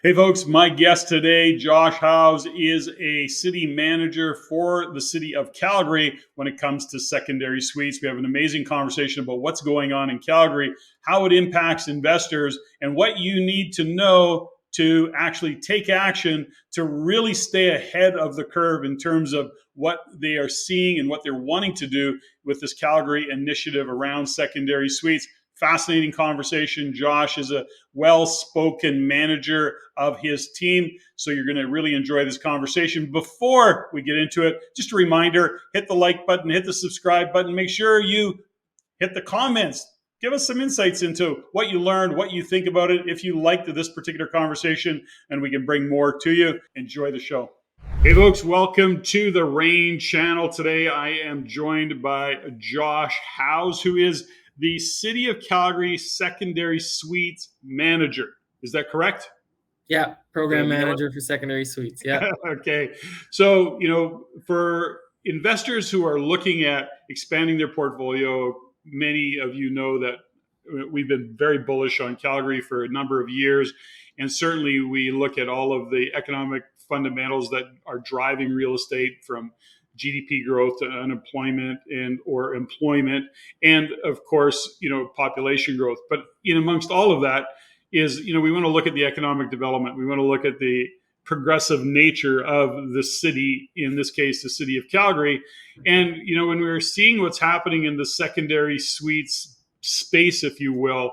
Hey, folks, my guest today, Josh Howes, is a city manager for the city of Calgary when it comes to secondary suites. We have an amazing conversation about what's going on in Calgary, how it impacts investors, and what you need to know to actually take action to really stay ahead of the curve in terms of what they are seeing and what they're wanting to do with this Calgary initiative around secondary suites. Fascinating conversation. Josh is a well-spoken manager of his team. So you're going to really enjoy this conversation. Before we get into it, just a reminder, hit the like button, hit the subscribe button, make sure you hit the comments. Give us some insights into what you learned, what you think about it, if you liked this particular conversation, and we can bring more to you. Enjoy the show. Hey folks, welcome to the Rain channel. Today I am joined by Josh Howes, who is the City of Calgary Secondary Suites Manager. Is that correct? Yeah, program manager for secondary suites. Yeah. Okay. So, for investors who are looking at expanding their portfolio, many of you know that we've been very bullish on Calgary for a number of years. And certainly we look at all of the economic fundamentals that are driving real estate, from GDP growth to unemployment and or employment, and of course, population growth. But in amongst all of that is, we want to look at the economic development. We want to look at the progressive nature of the city, in this case, the city of Calgary. And, when we're seeing what's happening in the secondary suites space, if you will,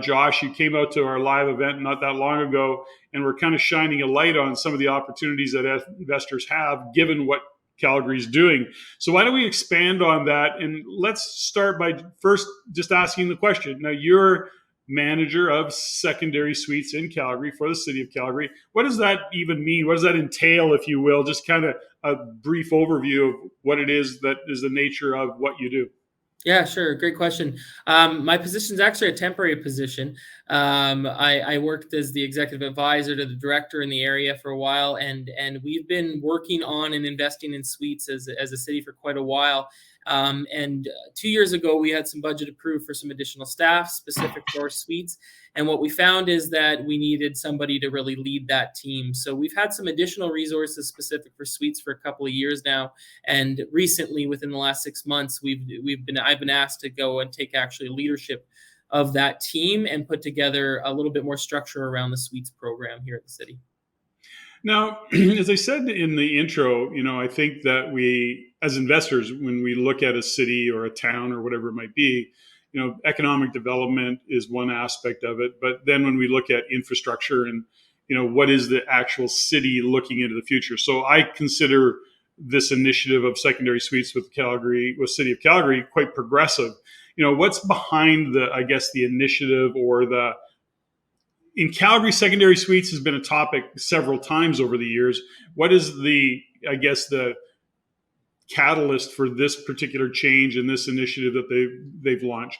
Josh, you came out to our live event not that long ago, and we're kind of shining a light on some of the opportunities that investors have given what Calgary's doing. So why don't we expand on that? And let's start by first just asking the question. Now, you're manager of secondary suites in Calgary for the city of Calgary. What does that even mean? What does that entail, if you will? Just kind of a brief overview of what it is that is the nature of what you do. Yeah, sure. Great question. My position is actually a temporary position. I worked as the executive advisor to the director in the area for a while, and we've been working on and investing in suites as a city for quite a while. And 2 years ago, we had some budget approved for some additional staff specific for suites. And what we found is that we needed somebody to really lead that team. So we've had some additional resources specific for suites for a couple of years now. And recently, within the last 6 months, I've been asked to go and take actually leadership of that team and put together a little bit more structure around the suites program here at the city. Now, as I said in the intro, I think that we, as investors, when we look at a city or a town or whatever it might be, economic development is one aspect of it. But then when we look at infrastructure and, what is the actual city looking into the future? So I consider this initiative of secondary suites with City of Calgary, quite progressive. What's behind the initiative, or in Calgary, secondary suites has been a topic several times over the years. What is the catalyst for this particular change and this initiative that they've launched?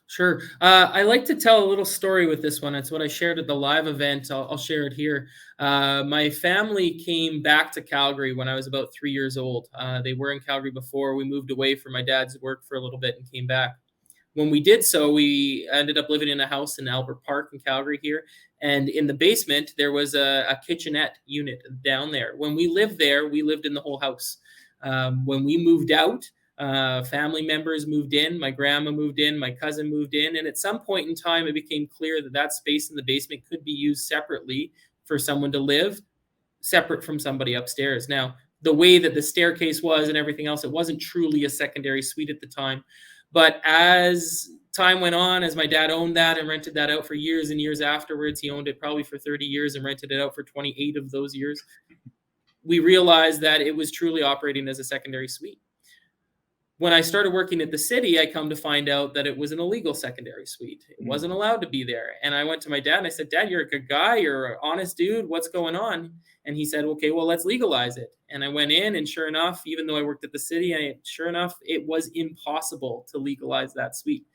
Sure. I like to tell a little story with this one. It's what I shared at the live event. I'll share it here. My family came back to Calgary when I was about 3 years old. They were in Calgary before. We moved away from my dad's work for a little bit and came back. When we did so, we ended up living in a house in Albert Park in Calgary here. And in the basement, there was a kitchenette unit down there. When we lived there, we lived in the whole house. When we moved out, family members moved in, my grandma moved in, my cousin moved in. And at some point in time, it became clear that that space in the basement could be used separately for someone to live, separate from somebody upstairs. Now, the way that the staircase was and everything else, it wasn't truly a secondary suite at the time. But as time went on, as my dad owned that and rented that out for years and years afterwards, he owned it probably for 30 years and rented it out for 28 of those years, we realized that it was truly operating as a secondary suite. When I started working at the city, I come to find out that it was an illegal secondary suite. It wasn't allowed to be there. And I went to my dad and I said, Dad, you're a good guy. You're an honest dude. What's going on? And he said, okay, well, let's legalize it. And I went in, and sure enough, even though I worked at the city, it was impossible to legalize that suite.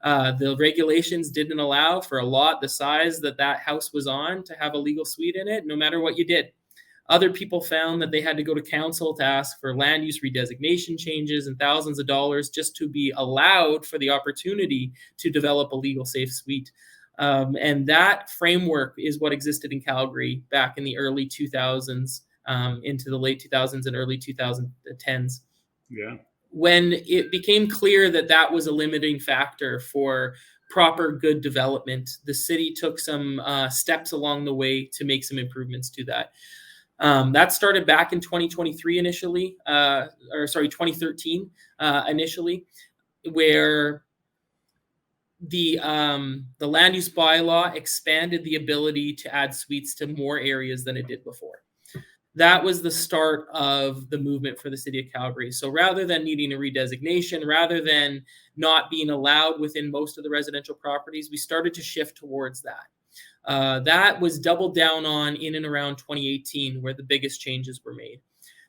The regulations didn't allow for a lot the size that house was on to have a legal suite in it, no matter what you did. Other people found that they had to go to council to ask for land use redesignation changes and thousands of dollars just to be allowed for the opportunity to develop a legal safe suite. And that framework is what existed in Calgary back in the early 2000s, into the late 2000s and early 2010s. Yeah. When it became clear that that was a limiting factor for proper good development, the city took some steps along the way to make some improvements to that. That started back in 2023 initially, 2013 initially, where the land use bylaw expanded the ability to add suites to more areas than it did before. That was the start of the movement for the city of Calgary. So rather than needing a redesignation, rather than not being allowed within most of the residential properties, we started to shift towards that. That was doubled down on in and around 2018, where the biggest changes were made.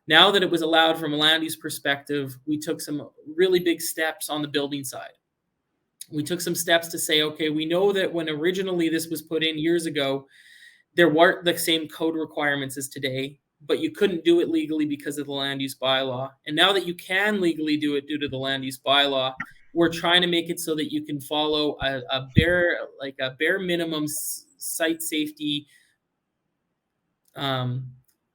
Now that it was allowed from a land use perspective, we took some really big steps on the building side. We took some steps to say, okay, we know that when originally this was put in years ago, there weren't the same code requirements as today, but you couldn't do it legally because of the land use bylaw. And now that you can legally do it due to the land use bylaw, we're trying to make it so that you can follow a bare minimum site safety. I'm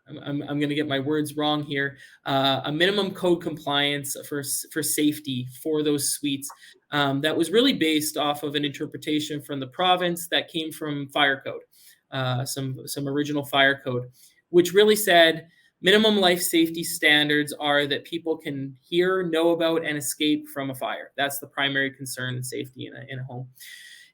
going to get my words wrong here. A minimum code compliance for safety for those suites that was really based off of an interpretation from the province that came from fire code. Some original fire code, which really said minimum life safety standards are that people can hear, know about, and escape from a fire. That's the primary concern and safety in a home.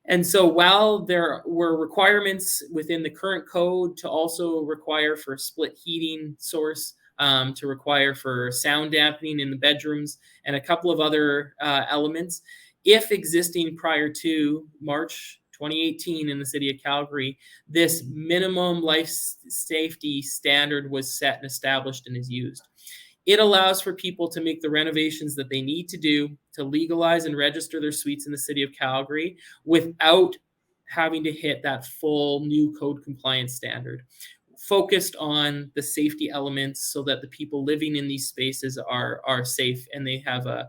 And so while there were requirements within the current code to also require for split heating source, to require for sound dampening in the bedrooms, and a couple of other elements, if existing prior to March 2018 in the city of Calgary, this minimum life safety standard was set and established and is used. It allows for people to make the renovations that they need to do to legalize and register their suites in the city of Calgary without having to hit that full new code compliance standard, focused on the safety elements so that the people living in these spaces are safe and they have a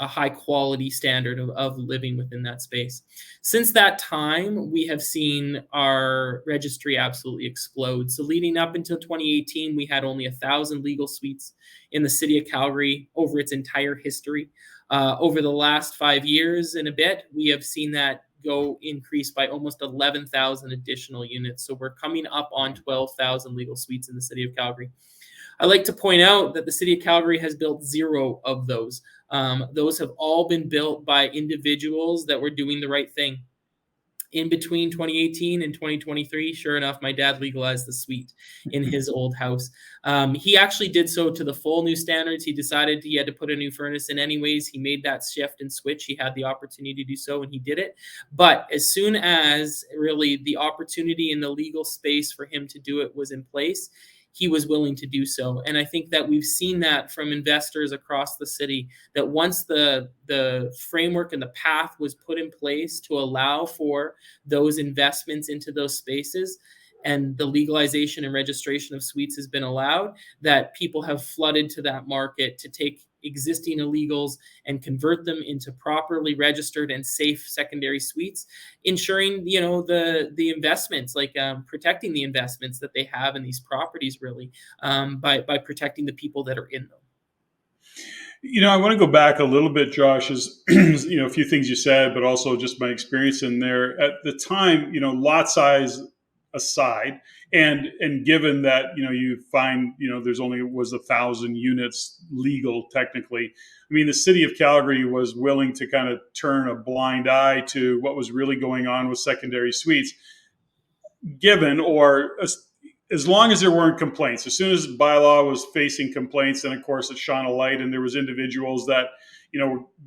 high quality standard of living within that space. Since that time, we have seen our registry absolutely explode. So leading up until 2018, we had only 1,000 legal suites in the city of Calgary over its entire history. Over the last 5 years and a bit, we have seen that go increase by almost 11,000 additional units. So we're coming up on 12,000 legal suites in the city of Calgary. I like to point out that the city of Calgary has built 0 of those. Those have all been built by individuals that were doing the right thing. In between 2018 and 2023, sure enough, my dad legalized the suite in his old house. He actually did so to the full new standards. He decided he had to put a new furnace in anyways. He made that shift and switch. He had the opportunity to do so, and he did it. But as soon as really the opportunity in the legal space for him to do it was in place, he was willing to do so. And I think that we've seen that from investors across the city, that once the framework and the path was put in place to allow for those investments into those spaces, and the legalization and registration of suites has been allowed, that people have flooded to that market to take existing illegals and convert them into properly registered and safe secondary suites, ensuring the investments, like protecting the investments that they have in these properties, really, by protecting the people that are in them. I want to go back a little bit, Josh, as a few things you said, but also just my experience in there at the time. Lot size aside, and given that you find there's only was 1,000 units legal technically. I mean, the city of Calgary was willing to kind of turn a blind eye to what was really going on with secondary suites, given or as long as there weren't complaints. As soon as the bylaw was facing complaints, then of course it shone a light, and there was individuals that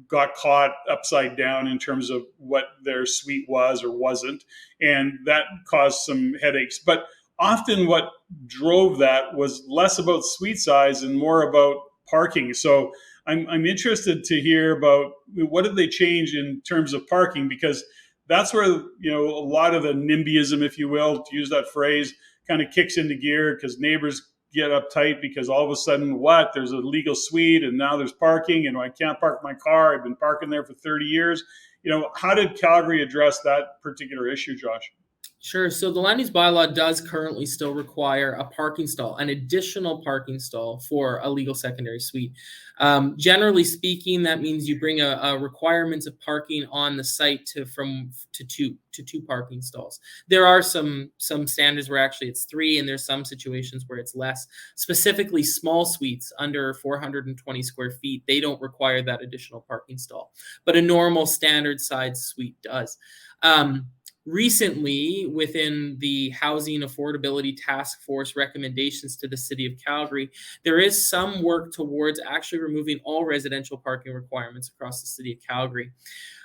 got caught upside down in terms of what their suite was or wasn't, and that caused some headaches. But often what drove that was less about suite size and more about parking. So I'm interested to hear about what did they change in terms of parking, because that's where a lot of the NIMBYism, if you will, to use that phrase, kind of kicks into gear, because neighbors get uptight because all of a sudden there's a legal suite and now there's parking and I can't park my car. I've been parking there for 30 years. How did Calgary address that particular issue, Josh? Sure. So the land use bylaw does currently still require a parking stall, an additional parking stall for a legal secondary suite. Generally speaking, that means you bring a requirements of parking on the site to two parking stalls. There are some standards where actually it's three, and there's some situations where it's less. Specifically, small suites under 420 square feet, they don't require that additional parking stall, but a normal standard size suite does. Recently, within the Housing Affordability Task Force recommendations to the City of Calgary, there is some work towards actually removing all residential parking requirements across the City of Calgary.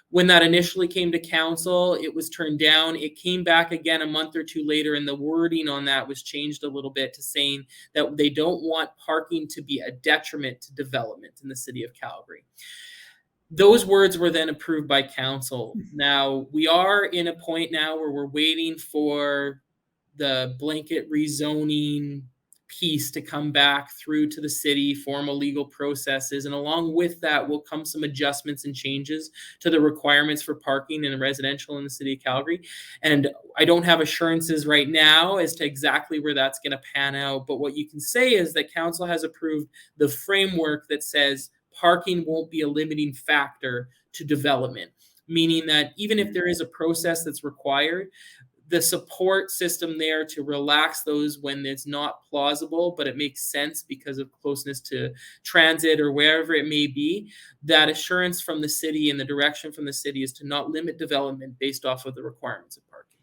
When that initially came to council, it was turned down. It came back again a month or two later, and the wording on that was changed a little bit to saying that they don't want parking to be a detriment to development in the City of Calgary. Those words were then approved by council. Now, we are in a point now where we're waiting for the blanket rezoning piece to come back through to the city, formal legal processes, and along with that will come some adjustments and changes to the requirements for parking in residential in the City of Calgary. And I don't have assurances right now as to exactly where that's going to pan out, but what you can say is that council has approved the framework that says parking won't be a limiting factor to development, meaning that even if there is a process that's required, the support system there to relax those when it's not plausible, but it makes sense because of closeness to transit or wherever it may be, that assurance from the city and the direction from the city is to not limit development based off of the requirements of parking.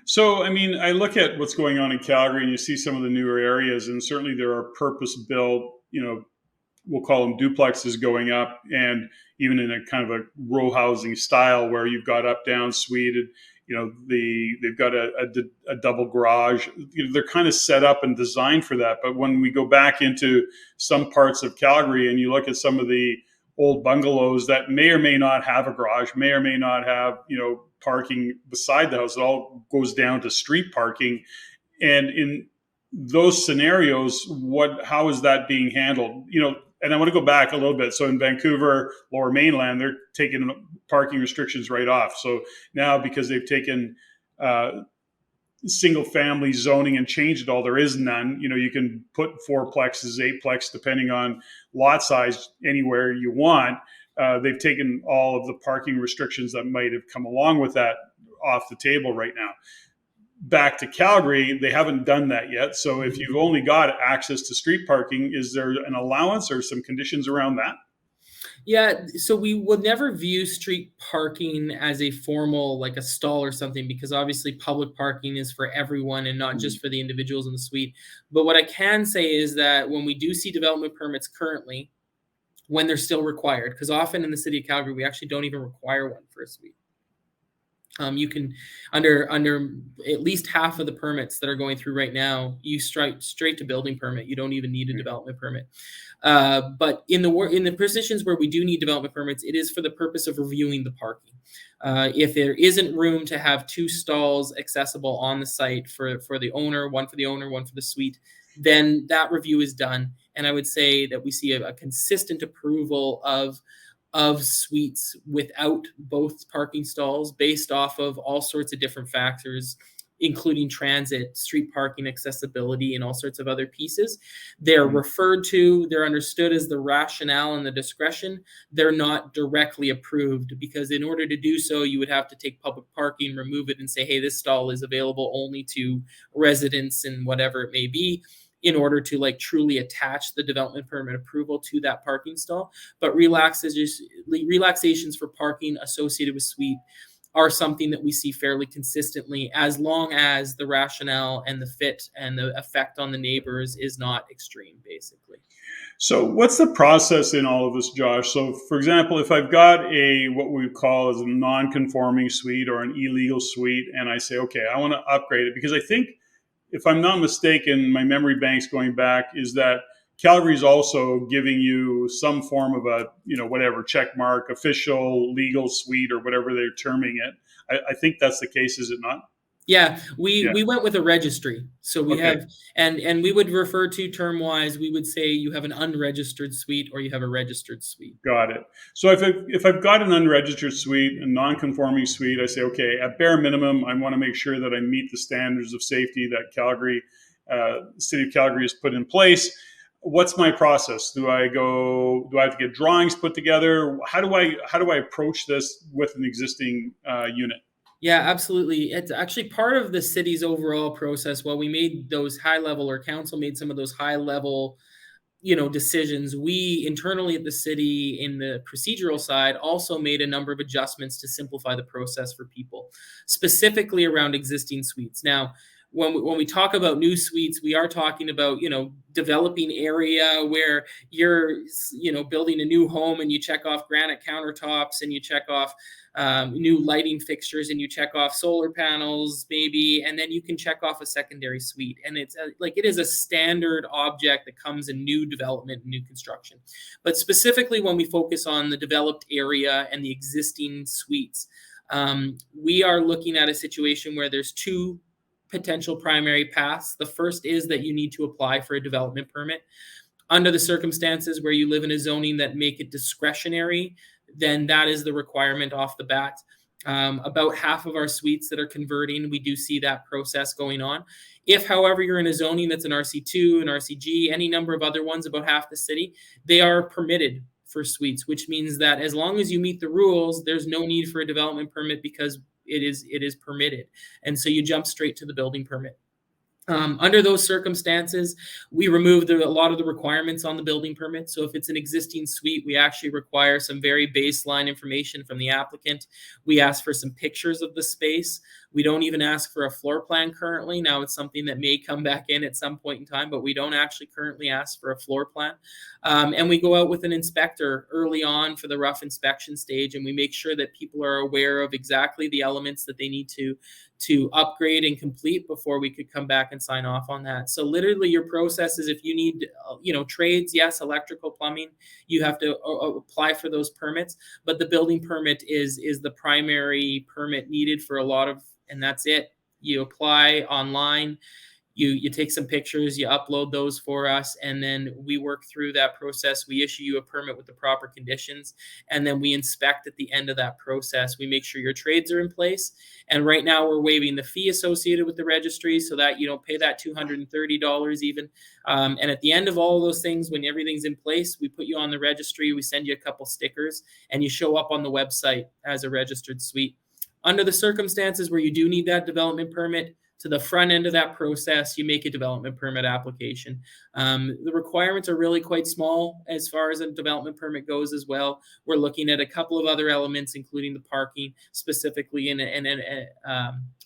So, I mean, I look at what's going on in Calgary and you see some of the newer areas, and certainly there are purpose-built, we'll call them duplexes going up, and even in a kind of a row housing style where you've got up down suite, they've got a double garage. They're kind of set up and designed for that. But when we go back into some parts of Calgary and you look at some of the old bungalows that may or may not have a garage, may or may not have parking beside the house, it all goes down to street parking. And in those scenarios, how is that being handled? And I want to go back a little bit. So in Vancouver, Lower Mainland, they're taking parking restrictions right off. So now, because they've taken single family zoning and changed it all, there is none. You can put fourplexes, eightplex, depending on lot size, anywhere you want. They've taken all of the parking restrictions that might have come along with that off the table right now. Back to Calgary, they haven't done that yet. So if you've only got access to street parking, is there an allowance or some conditions around that? Yeah, so we would never view street parking as a formal, like a stall or something, because obviously public parking is for everyone and not just for the individuals in the suite. But what I can say is that when we do see development permits currently, when they're still required, because often in the City of Calgary, we actually don't even require one for a suite. You can, under at least half of the permits that are going through right now, you straight to building permit. You don't even need a development permit. But in the positions where we do need development permits, it is for the purpose of reviewing the parking. If there isn't room to have two stalls accessible on the site for the owner, one for the suite, then that review is done. And I would say that we see a consistent approval of suites without both parking stalls based off of all sorts of different factors, including transit, street parking, accessibility, and all sorts of other pieces. They're referred to, they're understood as the rationale and the discretion. They're not directly approved, because in order to do so, you would have to take public parking, remove it, and say, hey, this stall is available only to residents and whatever it may be, in order to truly attach the development permit approval to that parking stall. But relaxations for parking associated with suite are something that we see fairly consistently, as long as the rationale and the fit and the effect on the neighbors is not extreme, basically. So what's the process in all of this, Josh? So for example, if I've got what we call as a non-conforming suite or an illegal suite, and I say, okay, I want to upgrade it, because I think, if I'm not mistaken, my memory bank's going back, is that Calgary's also giving you some form of a, whatever, check mark, official legal suite, or whatever they're terming it. I think that's the case, is it not? Yeah, we Yeah. we went with a registry. So we Okay. have, and we would refer to term wise, we would say you have an unregistered suite or you have a registered suite. Got it. So if I've got an unregistered suite, a non-conforming suite, I say, okay, at bare minimum, I want to make sure that I meet the standards of safety that City of Calgary has put in place. What's my process? Do I go? Do I have to get drawings put together? How do I approach this with an existing unit? Yeah, absolutely. It's actually part of the city's overall process. While we made those high level, or council made some of those high level, decisions, we internally at the city in the procedural side also made a number of adjustments to simplify the process for people, specifically around existing suites. Now, when we talk about new suites, we are talking about, developing area where you're, building a new home and you check off granite countertops and you check off new lighting fixtures and you check off solar panels maybe, and then you can check off a secondary suite. And it's like it is a standard object that comes in new development and new construction. But specifically when we focus on the developed area and the existing suites, we are looking at a situation where there's two potential primary paths. The first is that you need to apply for a development permit. Under the circumstances where you live in a zoning that make it discretionary, then that is the requirement off the bat. About half of our suites that are converting, we do see that process going on. If, however, you're in a zoning that's an RC2, an RCG, any number of other ones, about half the city, they are permitted for suites, which means that as long as you meet the rules, there's no need for a development permit because it is permitted. And so you jump straight to the building permit. Under those circumstances, we removed a lot of the requirements on the building permit. So if it's an existing suite, we actually require some very baseline information from the applicant. We ask for some pictures of the space. We don't even ask for a floor plan currently. Now it's something that may come back in at some point in time, but we don't actually currently ask for a floor plan. And we go out with an inspector early on for the rough inspection stage, and we make sure that people are aware of exactly the elements that they need to upgrade and complete before we could come back and sign off on that. So literally your process is, if you need, trades, yes, electrical, plumbing, you have to apply for those permits, but the building permit is the primary permit needed for a lot of, and that's it. You apply online, you take some pictures, you upload those for us, and then we work through that process. We issue you a permit with the proper conditions, and then we inspect at the end of that process. We make sure your trades are in place. And right now we're waiving the fee associated with the registry so that you don't pay that $230 even. And at the end of all of those things, when everything's in place, we put you on the registry, we send you a couple stickers, and you show up on the website as a registered suite. Under the circumstances where you do need that development permit, to the front end of that process, you make a development permit application. The requirements are really quite small as far as a development permit goes as well. We're looking at a couple of other elements, including the parking, specifically in an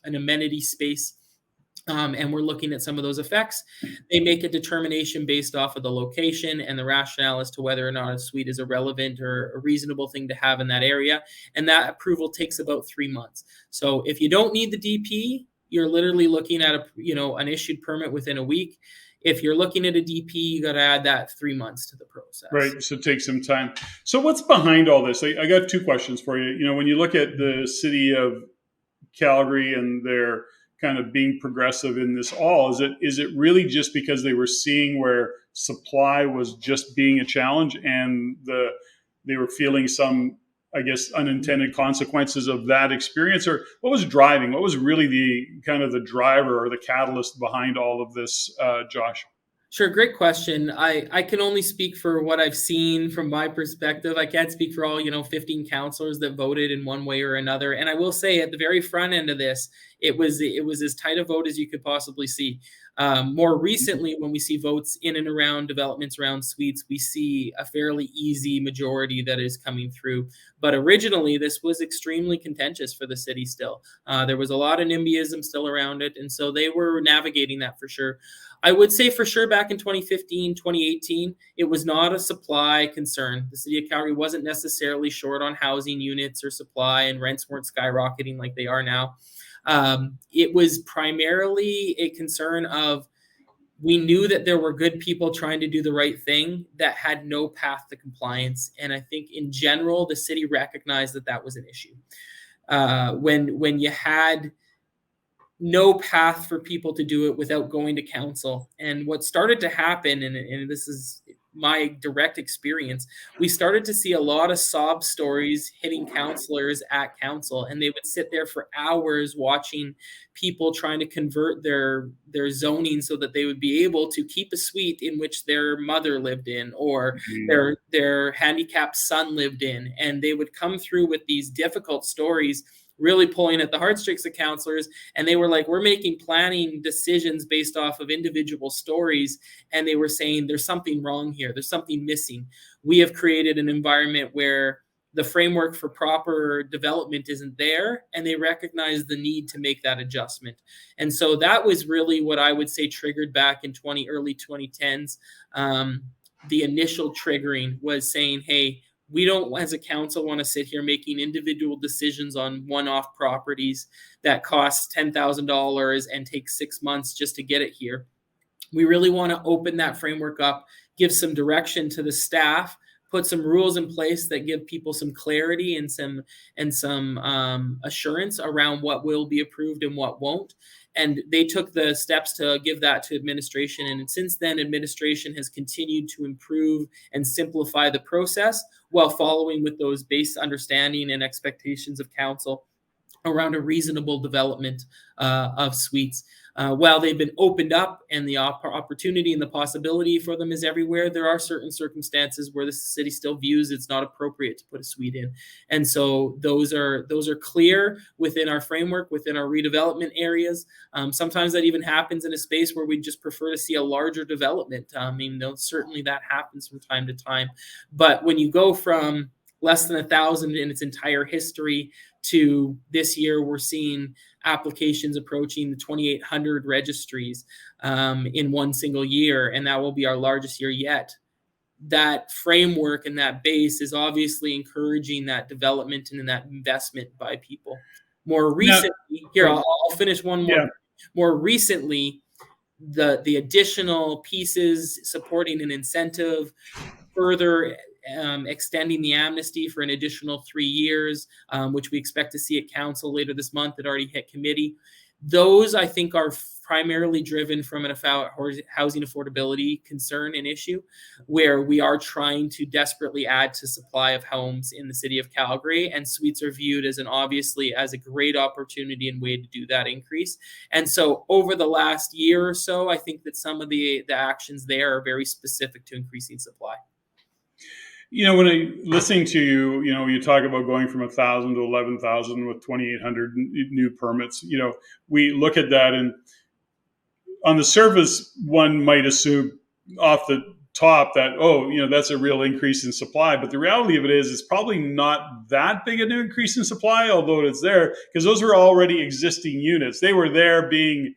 amenity space. And we're looking at some of those effects. They make a determination based off of the location and the rationale as to whether or not a suite is a relevant or a reasonable thing to have in that area. And that approval takes about 3 months. So if you don't need the DP, you're literally looking at an issued permit within a week. If you're looking at a DP, you got to add that 3 months to the process. Right. So take some time. So what's behind all this? I got two questions for you. When you look at the city of Calgary and their kind of being progressive in this all, is it really just because they were seeing where supply was just being a challenge and they were feeling some, I guess, unintended consequences of that experience? Or what was really the kind of the driver or the catalyst behind all of this, Josh? Sure, great question. I can only speak for what I've seen from my perspective. I can't speak for all 15 councillors that voted in one way or another. And I will say, at the very front end of this, it was as tight a vote as you could possibly see. More recently, when we see votes in and around developments around suites, we see a fairly easy majority that is coming through. But originally, this was extremely contentious for the city still. There was a lot of NIMBYism still around it, and so they were navigating that for sure. I would say for sure back in 2015, 2018, it was not a supply concern. The city of Calgary wasn't necessarily short on housing units or supply, and rents weren't skyrocketing like they are now. It was primarily a concern of, we knew that there were good people trying to do the right thing that had no path to compliance. And I think in general, the city recognized that that was an issue. When you had no path for people to do it without going to council. And what started to happen, and this is my direct experience, we started to see a lot of sob stories hitting counselors at council, and they would sit there for hours watching people trying to convert their zoning so that they would be able to keep a suite in which their mother lived in, or their handicapped son lived in. And they would come through with these difficult stories, really pulling at the heartstrings of counselors. And they were like, we're making planning decisions based off of individual stories. And they were saying, there's something wrong here. There's something missing. We have created an environment where the framework for proper development isn't there, and they recognize the need to make that adjustment. And so that was really what I would say triggered back in early 2010s. The initial triggering was saying, hey, we don't, as a council, want to sit here making individual decisions on one-off properties that cost $10,000 and take 6 months just to get it here. We really want to open that framework up, give some direction to the staff, put some rules in place that give people some clarity and some assurance around what will be approved and what won't. And they took the steps to give that to administration. And since then, administration has continued to improve and simplify the process while following with those base understanding and expectations of council around a reasonable development of suites. While they've been opened up and the opportunity and the possibility for them is everywhere, there are certain circumstances where the city still views it's not appropriate to put a suite in. And so those are clear within our framework, within our redevelopment areas. Sometimes that even happens in a space where we just prefer to see a larger development. I mean, certainly that happens from time to time. But when you go from less than 1,000 in its entire history to this year, we're seeing applications approaching the 2,800 registries in one single year, and that will be our largest year yet. That framework and that base is obviously encouraging that development and that investment by people. More recently, I'll finish one more. Yeah. More recently, the additional pieces supporting an incentive, further extending the amnesty for an additional 3 years, which we expect to see at council later this month. It already hit committee. Those, I think, are primarily driven from an housing affordability concern and issue, where we are trying to desperately add to supply of homes in the city of Calgary, and suites are viewed as a great opportunity and way to do that increase. And so over the last year or so, I think that some of the actions there are very specific to increasing supply. When I'm listening to you, you talk about going from 1,000 to 11,000 with 2,800 new permits. We look at that, and on the surface, one might assume off the top that, that's a real increase in supply. But the reality of it is, it's probably not that big a new increase in supply, although it's there, because those were already existing units. They were there being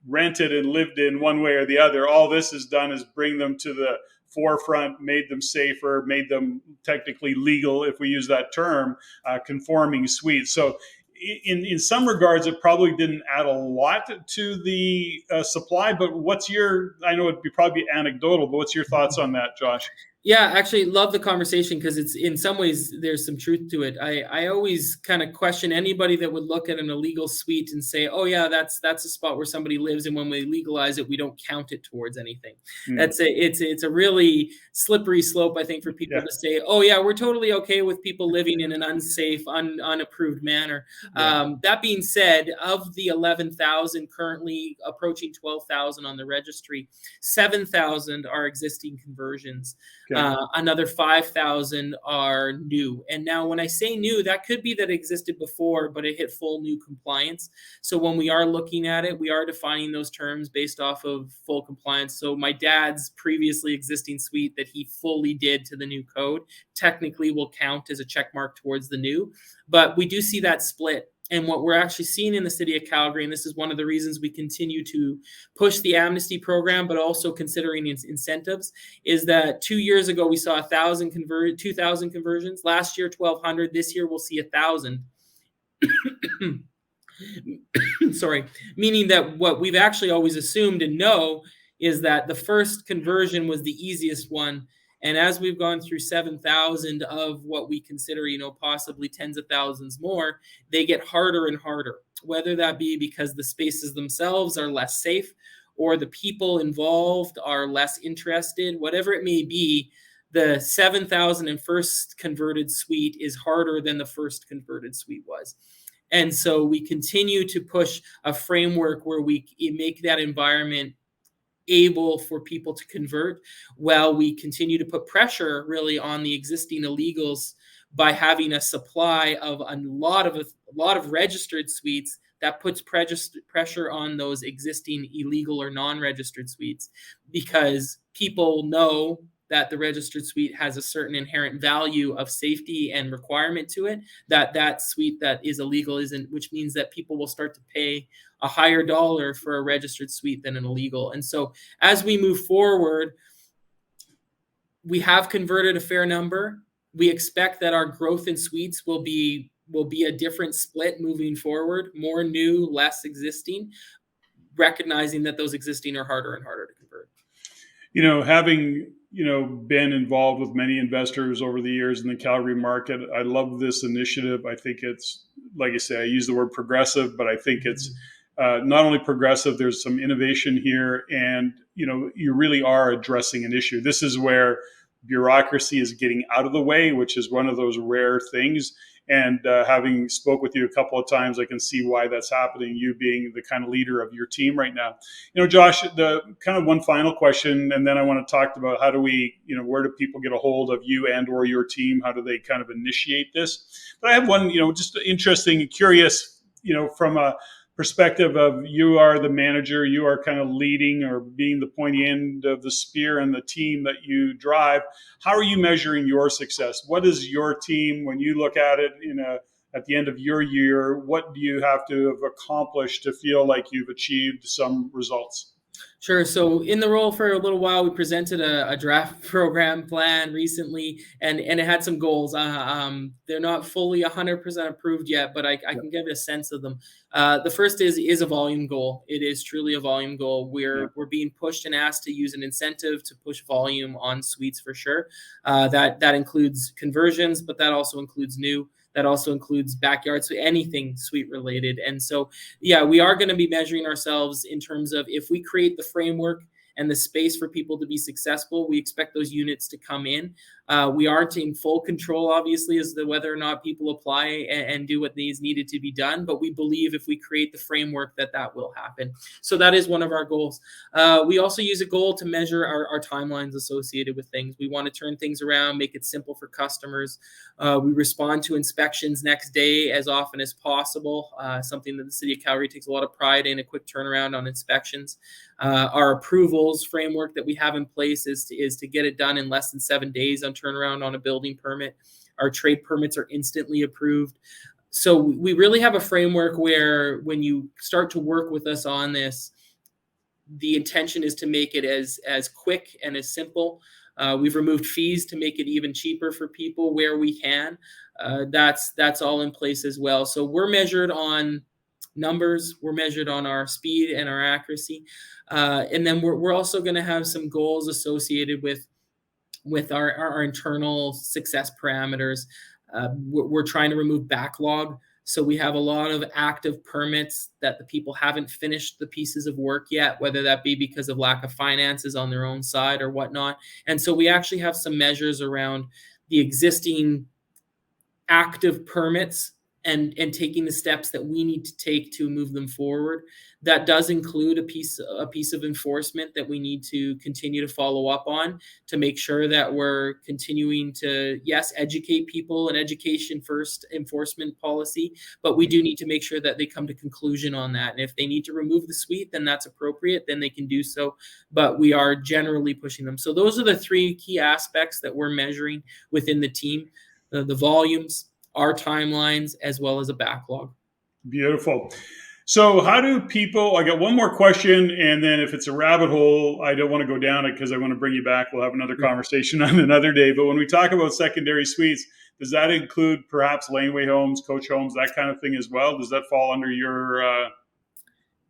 rented and lived in one way or the other. All this has done is bring them to the forefront, made them safer, made them technically legal, if we use that term, conforming suites. So in some regards, it probably didn't add a lot to the supply, but I know it'd probably be anecdotal, but what's your thoughts on that, Josh? Yeah, actually love the conversation, because it's, in some ways, there's some truth to it. I always kind of question anybody that would look at an illegal suite and say, oh yeah, that's a spot where somebody lives, and when we legalize it, we don't count it towards anything. It's a really slippery slope, I think, for people to say, oh yeah, we're totally okay with people living in an unsafe, unapproved manner. That being said, of the 11,000 currently approaching 12,000 on the registry, 7,000 are existing conversions. Another 5,000 are new. And now when I say new, that could be that it existed before, but it hit full new compliance. So when we are looking at it, we are defining those terms based off of full compliance. So my dad's previously existing suite that he fully did to the new code technically will count as a check mark towards the new. But we do see that split. And what we're actually seeing in the city of Calgary, and this is one of the reasons we continue to push the amnesty program, but also considering its incentives, is that 2 years ago we saw 2,000 conversions. Last year, 1,200. This year we'll see 1,000. Sorry, meaning that what we've actually always assumed and know is that the first conversion was the easiest one, And as we've gone through 7,000 of what we consider, possibly tens of thousands more, they get harder and harder, whether that be because the spaces themselves are less safe or the people involved are less interested, whatever it may be. The 7,000 and first converted suite is harder than the first converted suite was. And so we continue to push a framework where we make that environment able for people to convert, while we continue to put pressure really on the existing illegals by having a supply of a lot of registered suites that puts pressure on those existing illegal or non-registered suites, because people know that the registered suite has a certain inherent value of safety and requirement to it that suite that is illegal isn't, which means that people will start to pay a higher dollar for a registered suite than an illegal. And so as we move forward, we have converted a fair number. We expect that our growth in suites will be a different split moving forward, more new, less existing, recognizing that those existing are harder and harder to convert. Having been involved with many investors over the years in the Calgary market, I love this initiative. I think it's, like I say, I use the word progressive, but I think it's not only progressive, there's some innovation here, and you really are addressing an issue. This is where bureaucracy is getting out of the way, which is one of those rare things. And having spoke with you a couple of times, I can see why that's happening, you being the kind of leader of your team right now. Josh, the kind of one final question, and then I want to talk about how do we, where do people get a hold of you and or your team? How do they kind of initiate this? But I have one, just interesting and curious, from a perspective of, you are the manager, you are kind of leading or being the pointy end of the spear and the team that you drive. How are you measuring your success? What is your team, when you look at it at the end of your year, what do you have to have accomplished to feel like you've achieved some results? Sure. So in the role for a little while, we presented a draft program plan recently, and it had some goals. They're not fully 100% approved yet, but I can give a sense of them. The first is a volume goal. It is truly a volume goal. We're being pushed and asked to use an incentive to push volume on suites for sure. That includes conversions, but that also includes new. That also includes backyards, so anything suite related. And so, yeah, we are going to be measuring ourselves in terms of, if we create the framework and the space for people to be successful, we expect those units to come in. We aren't in full control, obviously, as to whether or not people apply and do what needed to be done. But we believe if we create the framework, that will happen. So that is one of our goals. We also use a goal to measure our timelines associated with things. We want to turn things around, make it simple for customers. We respond to inspections next day as often as possible, something that the City of Calgary takes a lot of pride in, a quick turnaround on inspections. Our approvals framework that we have in place is to get it done in less than 7 days on turnaround on a building permit. Our trade permits are instantly approved. So we really have a framework where, when you start to work with us on this, the intention is to make it as quick and as simple. We've removed fees to make it even cheaper for people where we can. That's all in place as well. So we're measured on numbers, we're measured on our speed and our accuracy, and then we're also going to have some goals associated with our internal success parameters. We're trying to remove backlog. So we have a lot of active permits that the people haven't finished the pieces of work yet, whether that be because of lack of finances on their own side or whatnot. And so we actually have some measures around the existing active permits and taking the steps that we need to take to move them forward. That does include a piece of enforcement that we need to continue to follow up on, to make sure that we're continuing to, yes, educate people, an education first enforcement policy, but we do need to make sure that they come to conclusion on that. And if they need to remove the suite, then that's appropriate, then they can do so. But we are generally pushing them. So those are the three key aspects that we're measuring within the team: the volumes, our timelines, as well as a backlog. Beautiful. So how do people, I got one more question, and then if it's a rabbit hole, I don't want to go down it because I want to bring you back. We'll have another conversation on another day. But when we talk about secondary suites, does that include perhaps laneway homes, coach homes, that kind of thing as well? Does that fall under your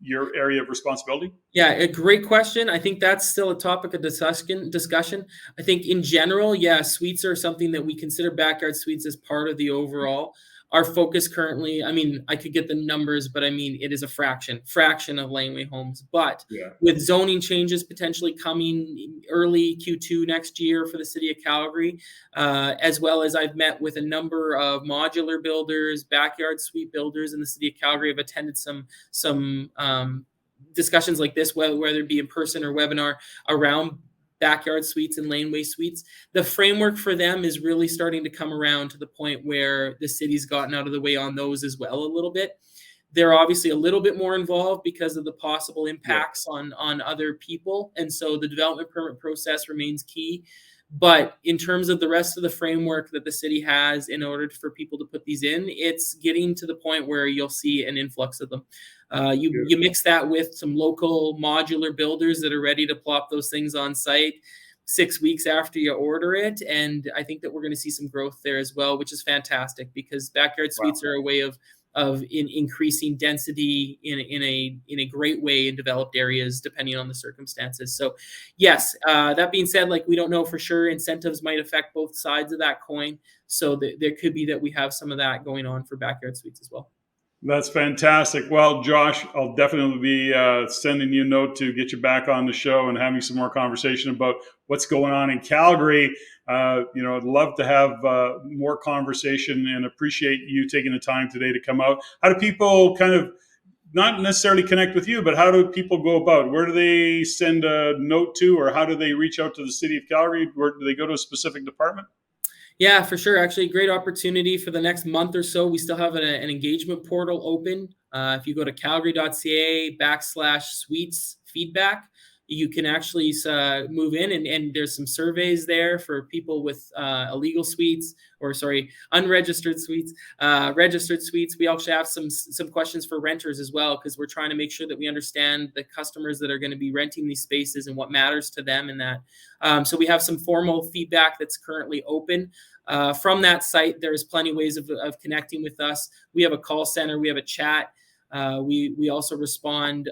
your area of responsibility? Yeah, a great question. I think that's still a topic of discussion. I think in general, yeah, suites are something that we consider backyard suites as part of the overall. Our focus currently, I mean, I could get the numbers, but I mean, it is a fraction of laneway homes. But Yeah. with zoning changes potentially coming early Q2 next year for the city of Calgary, as well as I've met with a number of modular builders, backyard suite builders in the city of Calgary. I've attended some discussions like this, whether it be in person or webinar, around backyard suites and laneway suites. The framework for them is really starting to come around to the point where the city's gotten out of the way on those as well a little bit. They're obviously a little bit more involved because of the possible impacts on other people. And so the development permit process remains key. But in terms of the rest of the framework that the city has in order for people to put these in, it's getting to the point where you'll see an influx of them. You mix that with some local modular builders that are ready to plop those things on site 6 weeks after you order it, and I think that we're going to see some growth there as well, which is fantastic because backyard suites are a way of increasing density in a great way in developed areas, depending on the circumstances. So, yes, that being said, like we don't know for sure, incentives might affect both sides of that coin. So there could be that we have some of that going on for backyard suites as well. That's fantastic. Well, Josh, I'll definitely be sending you a note to get you back on the show and having some more conversation about what's going on in Calgary. I'd love to have more conversation and appreciate you taking the time today to come out. How do people kind of not necessarily connect with you, but how do people go about? Where do they send a note to, or how do they reach out to the city of Calgary? Where do they go to a specific department? Yeah, for sure. Actually, great opportunity for the next month or so. We still have an engagement portal open. If you go to calgary.ca/suites feedback, you can actually move in, and there's some surveys there for people with illegal suites, or sorry, unregistered suites, registered suites. We also have some questions for renters as well, because we're trying to make sure that we understand the customers that are going to be renting these spaces and what matters to them in that. So we have some formal feedback that's currently open. From that site, there's plenty of ways of connecting with us. We have a call center, we have a chat. We also respond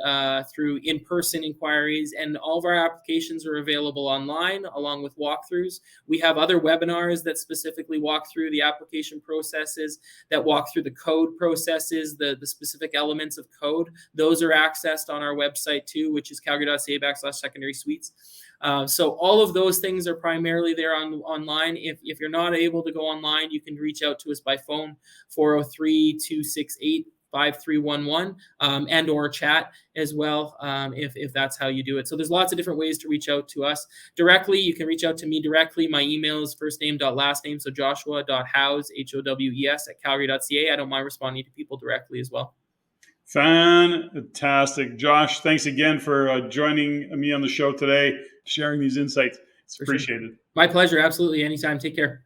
through in-person inquiries, and all of our applications are available online along with walkthroughs. We have other webinars that specifically walk through the application processes, that walk through the code processes, the specific elements of code. Those are accessed on our website too, which is calgary.ca/secondary suites. So all of those things are primarily there online. If you're not able to go online, you can reach out to us by phone, 403-268-5311, and or chat as well, if that's how you do it. So there's lots of different ways to reach out to us directly. You can reach out to me directly. My email is firstname.lastname, so joshua.howes, HOWES, @calgary.ca. I don't mind responding to people directly as well. Fantastic. Josh, thanks again for joining me on the show today, sharing these insights. It's appreciated. My pleasure. Absolutely. Anytime. Take care.